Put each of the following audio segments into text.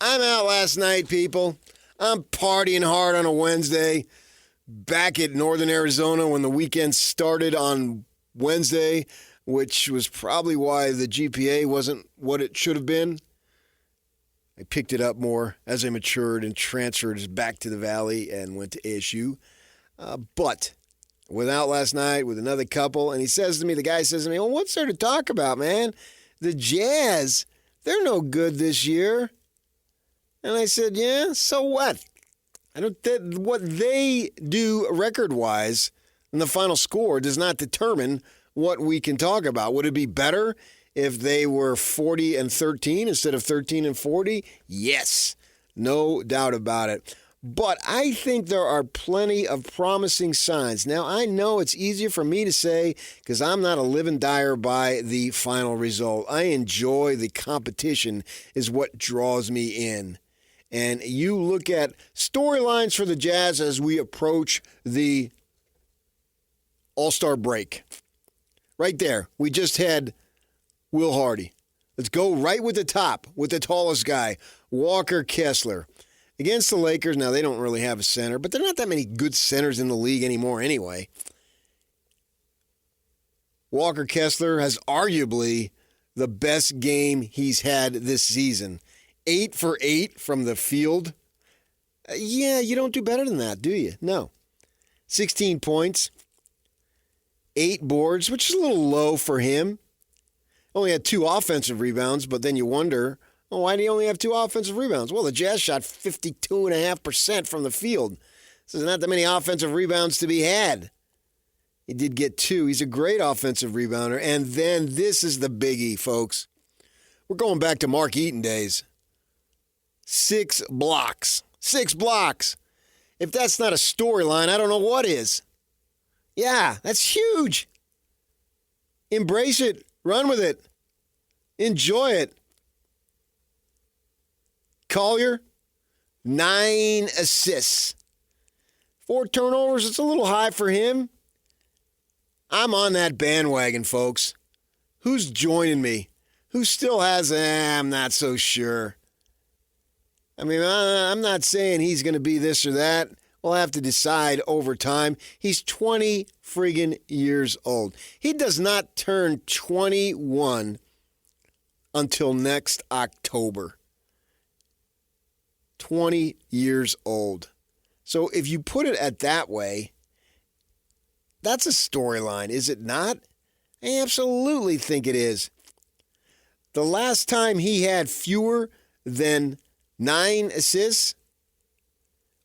I'm out last night, people. I'm partying hard on a Wednesday. Back at Northern Arizona when the weekend started on Wednesday, which was probably why the GPA wasn't what it should have been. I picked it up more as I matured and transferred back to the Valley and went to ASU. But went out last night with another couple, and the guy says to me, well, what's there to talk about, man? The Jazz, they're no good this year. And I said, yeah, so what? What they do record-wise in the final score does not determine what we can talk about. Would it be better if they were 40-13 instead of 13-40? Yes, no doubt about it. But I think there are plenty of promising signs. Now, I know it's easier for me to say because I'm not a live and dyer by the final result. I enjoy the competition is what draws me in. And you look at storylines for the Jazz as we approach the All-Star break. Right there, we just had Will Hardy. Let's go right with the top, with the tallest guy, Walker Kessler. Against the Lakers, now they don't really have a center, but there are not that many good centers in the league anymore anyway. Walker Kessler has arguably the best game he's had this season. 8 for 8 from the field. Yeah, you don't do better than that, do you? No. 16 points, 8 boards, which is a little low for him. Only had 2 offensive rebounds, but then you wonder, why do you only have 2 offensive rebounds? Well, the Jazz shot 52.5% from the field. So there's not that many offensive rebounds to be had. He did get 2. He's a great offensive rebounder. And then this is the biggie, folks. We're going back to Mark Eaton days. 6 blocks. 6 blocks. If that's not a storyline, I don't know what is. Yeah, that's huge. Embrace it. Run with it. Enjoy it. Collier, 9 assists. 4 turnovers, it's a little high for him. I'm on that bandwagon, folks. Who's joining me? Who still has, I'm not so sure. I mean, I'm not saying he's going to be this or that. We'll have to decide over time. He's 20 friggin' years old. He does not turn 21 until next October. 20 years old. So if you put it at that way, that's a storyline, is it not? I absolutely think it is. The last time he had fewer than 9 assists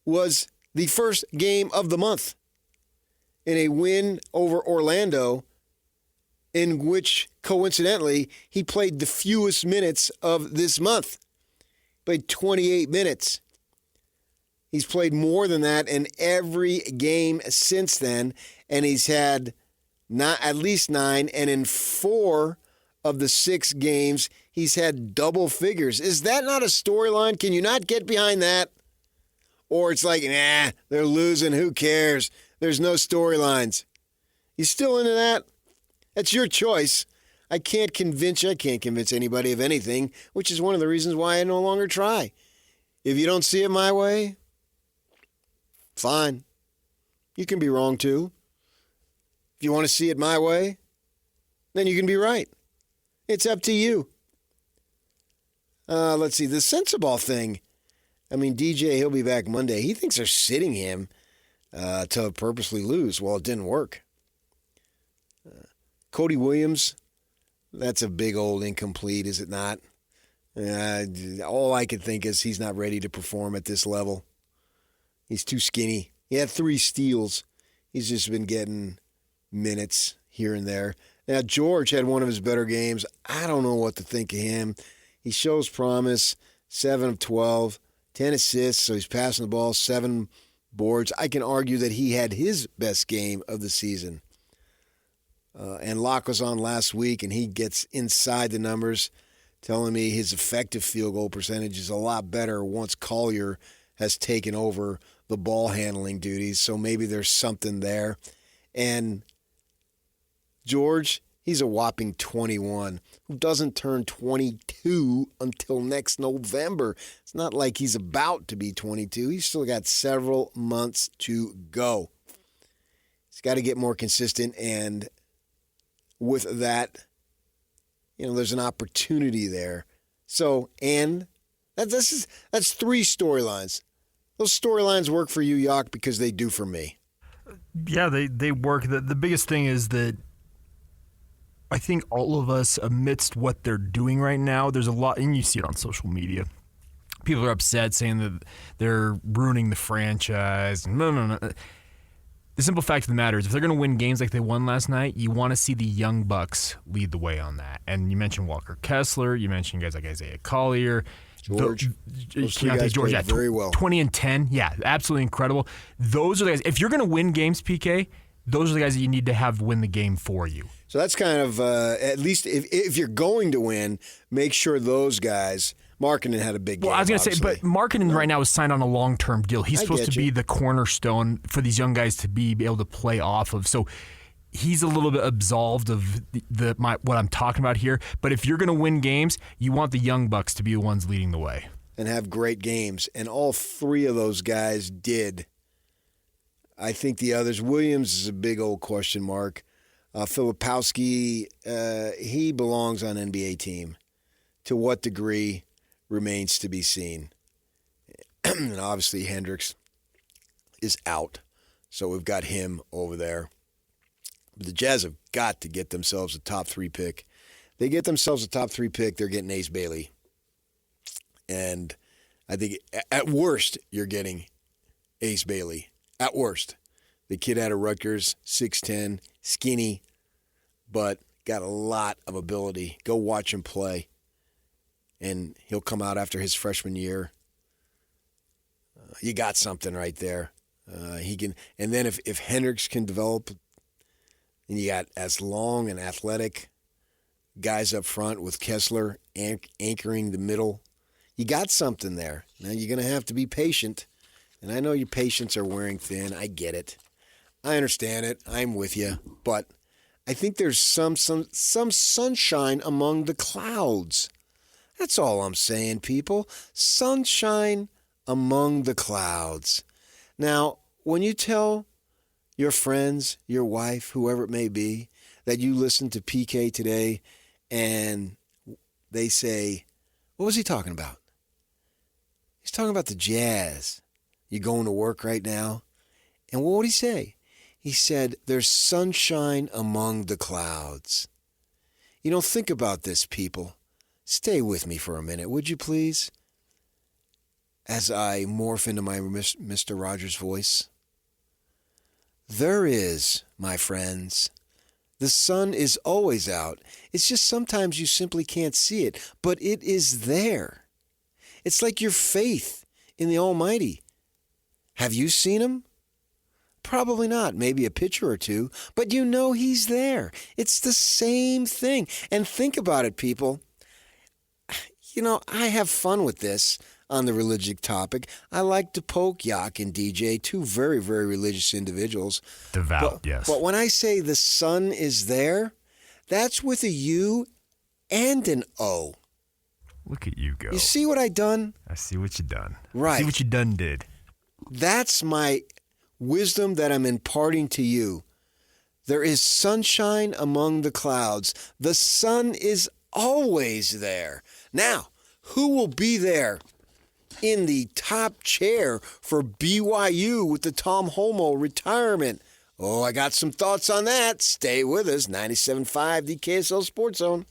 was the first game of the month in a win over Orlando, in which, coincidentally, he played the fewest minutes of this month. Played 28 minutes. He's played more than that in every game since then, and he's had at least 9, and in 4 of the 6 games, he's had double figures. Is that not a storyline? Can you not get behind that? Or it's like, they're losing. Who cares? There's no storylines. You still into that? That's your choice. I can't convince you. I can't convince anybody of anything, which is one of the reasons why I no longer try. If you don't see it my way, fine. You can be wrong too. If you want to see it my way, then you can be right. It's up to you. Let's see, the sensible thing. I mean, DJ, he'll be back Monday. He thinks they're sitting him to purposely lose. Well, it didn't work. Cody Williams, that's a big old incomplete, is it not? All I can think is he's not ready to perform at this level. He's too skinny. He had 3 steals. He's just been getting minutes here and there. Now, George had one of his better games. I don't know what to think of him. He shows promise, 7 of 12, 10 assists, so he's passing the ball, 7 boards. I can argue that he had his best game of the season. And Locke was on last week, and he gets inside the numbers, telling me his effective field goal percentage is a lot better once Collier has taken over the ball handling duties. So maybe there's something there. And George, He's a whopping 21 who doesn't turn 22 until next November. It's not like he's about to be 22. He's still got several months to go. He's got to get more consistent, and with that, there's an opportunity there. So, and that's 3 storylines. Those storylines work for you, Yawk, because they do for me. Yeah, they work. The biggest thing is that I think all of us, amidst what they're doing right now, there's a lot, and you see it on social media. People are upset saying that they're ruining the franchise. No. The simple fact of the matter is, if they're going to win games like they won last night, you want to see the young Bucks lead the way on that. And you mentioned Walker Kessler. You mentioned guys like Isaiah Collier. George. Keontae George, yeah, very well. 20 and 10. Yeah, absolutely incredible. Those are the guys. If you're going to win games, PK, those are the guys that you need to have win the game for you. So that's kind of, at least if you're going to win, make sure those guys. Markkanen had a big game. Well, I was going to say, but Markkanen right now is signed on a long-term deal. He's supposed to be the cornerstone for these young guys to be able to play off of. So he's a little bit absolved of what I'm talking about here. But if you're going to win games, you want the young Bucks to be the ones leading the way. And have great games. And all 3 of those guys did. I think the others, Williams is a big old question mark. Filipowski, he belongs on an NBA team. To what degree remains to be seen. And obviously Hendricks is out. So we've got him over there. But the Jazz have got to get themselves a top 3 pick. They get themselves a top 3 pick, they're getting Ace Bailey. And I think at worst, you're getting Ace Bailey. At worst. The kid out of Rutgers, 6'10", skinny, but got a lot of ability. Go watch him play. And he'll come out after his freshman year. You got something right there. He can, and then if Hendricks can develop, and you got as long and athletic guys up front with Kessler anchoring the middle, you got something there. Now you're going to have to be patient, and I know your patience are wearing thin. I get it. I understand it. I'm with you, but I think there's some sunshine among the clouds. That's all I'm saying, people. Sunshine among the clouds. Now, when you tell your friends, your wife, whoever it may be, that you listen to PK today and they say, what was he talking about? He's talking about the Jazz. You going to work right now? And what would he say? He said, there's sunshine among the clouds. Think about this, people. Stay with me for a minute, would you please? As I morph into my Mr. Rogers voice. There is, my friends. The sun is always out. It's just sometimes you simply can't see it, but it is there. It's like your faith in the Almighty. Have you seen him? Probably not, maybe a picture or two, but he's there. It's the same thing. And think about it, people. I have fun with this on the religious topic. I like to poke Yawk and DJ, 2 very, very religious individuals. Devout, yes. But when I say the sun is there, that's with a U and an O. Look at you go. You see what I done? I see what you done. Right. I see what you done did. That's my wisdom that I'm imparting to you. There is sunshine among the clouds. The sun is always there. Now, who will be there in the top chair for BYU with the Tom Homo retirement? Oh, I got some thoughts on that. Stay with us. 97.5, the KSL Sports Zone.